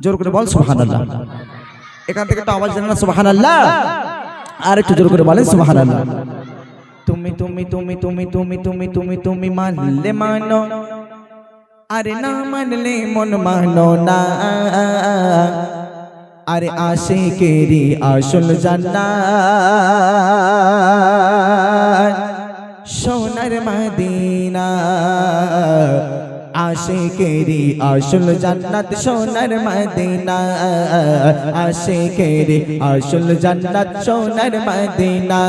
জোর করে বল সুবহানাল্লাহ। এখান থেকে একটা আওয়াজ দেন না সুবহানাল্লাহ, আর একটু জোর করে বলেন সুবহানাল্লাহ। তুমি তুমি তুমি তুমি তুমি তুমি তুমি তুমি মানলে মানো, আরে না মানলে মন মানো না। আরে আশিকেরি আসল জান্নাত সোনার মদিনা, আশিকেরি আসল জান্নাত সোনার মদিনা, আশিকেরি আসল জান্নাত সোনার মদিনা।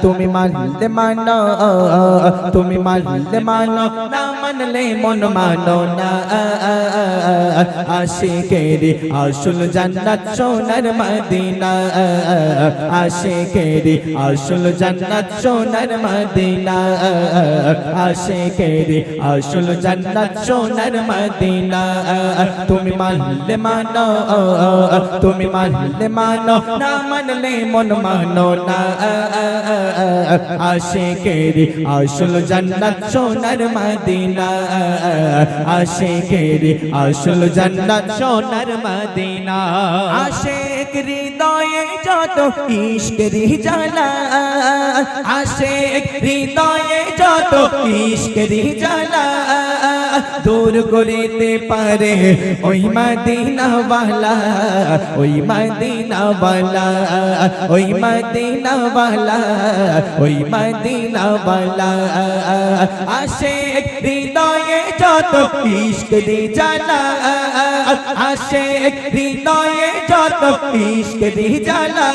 তুমি মানলে মানো, তুমি মানলে মানো, না মানলে মন মানো না। আশিকেরি আসল জান্নাত সোনার মদিনা, আশিকেরি আসল জান্নাত সোনার মদিনা, আশিকেরি আসল জান্নাত সোনার মদিনা। তুমি মানলে মানো, তুমি মানলে মানো, না মানলে মন মানো না। আশিকেরি আসল জান্নাত সোনার মদিনা, আশিকেরি আসল জান্নাত সোনার মদিনা। আশিক হৃদয়ে যত ইশকেরি জ্বালা, আশিক হৃদয়ে যত ইশকেরি জ্বালা, দূর করিতে পারে ওই মদিনাওয়ালা, ওই মদিনাওয়ালা, ওই মদিনাওয়ালা, ওই মদিনাওয়ালা। আশিক হৃদয়ে যত ইশকেরি জ্বালা, আশিক হৃদয়ে যত ইশকেরি জ্বালা,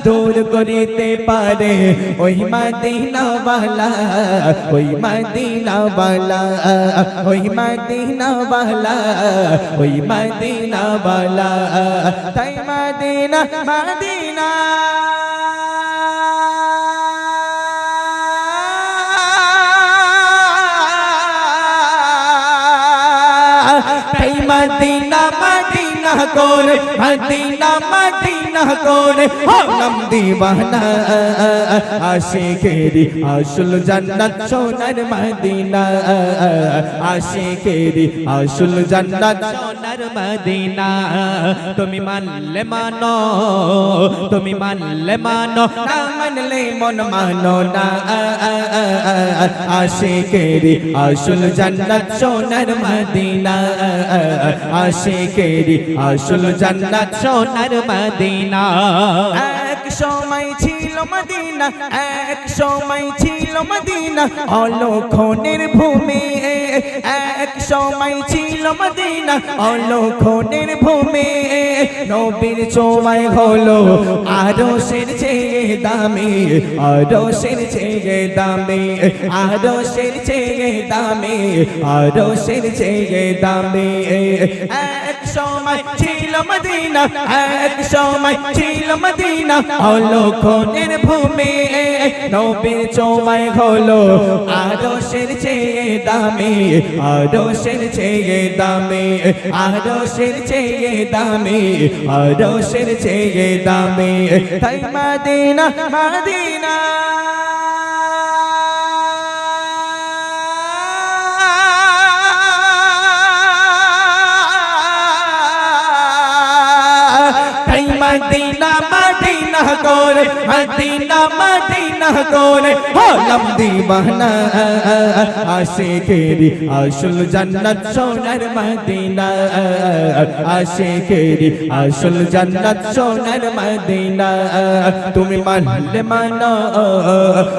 দূর করিতে পারে ওই মদিনাওয়ালা, ওই মদিনাওয়ালা, ওই মদিনাওয়ালা, ওই মদিনাওয়ালা। তাই মদিনা মদিনা তাই মদিনা মদিনা করে, মদিনা মদিনা করে হলাম দিওয়ানা। আশিকেরি আসল জান্নাত সোনার মদিনা, আশিকেরি আসল জান্নাত সোনার মদিনা। তুমি মানলে মানো, তুমি মানলে মানো, না মানলে মন মানো না। আশিকেরি আসল জান্নাত সোনার মদিনা, আশিকেরি আসল জান্নাত সোনার মদিনা। এক সময় ছিল মদিনা, এক সময় ছিল মদিনা অলক্ষণের ভূমি, এক সময় ছিল মদিনা অলক্ষণের ভূমি। নবীর ছোঁয়ায় হলো আরশের চেয়ে দামি, আরশের চেয়ে দামি, আরশের চেয়ে দামি, আরশের চেয়ে দামি। এক সময় ছিল মদিনা, এক সময় ছিল মদিনা অলক্ষণের ভূমি। নবীর ছোঁয়ায় হলো আরশের চেয়ে দামি, আরশের চেয়ে দামি, আরশের চেয়ে দামি, আরশের চেয়ে দামি। তাই মদিনা মদিনা মদিনা মদিনা করে, মদিনা মদিনা করে হলাম দিওয়ানা। আশিকেরি আসল জান্নাত সোনার মদিনা, আশিকেরি আসল জান্নাত সোনার মদিনা। তুমি মানলে মানো,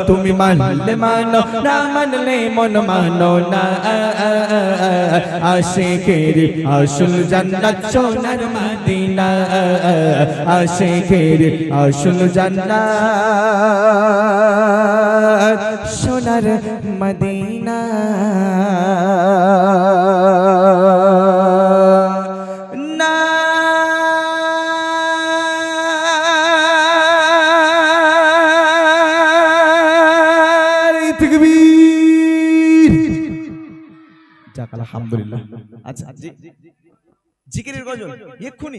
তুমি মানলে মানো, না মানলে মন মানো না। আশিকেরি আসল জান্নাত সোনার মদিনা, আশিকেরি আসল জান্নাত সোনার মদিনা। আলহামদুলিল্লাহ। আচ্ছা জিকিরের গজল এক্ষুনি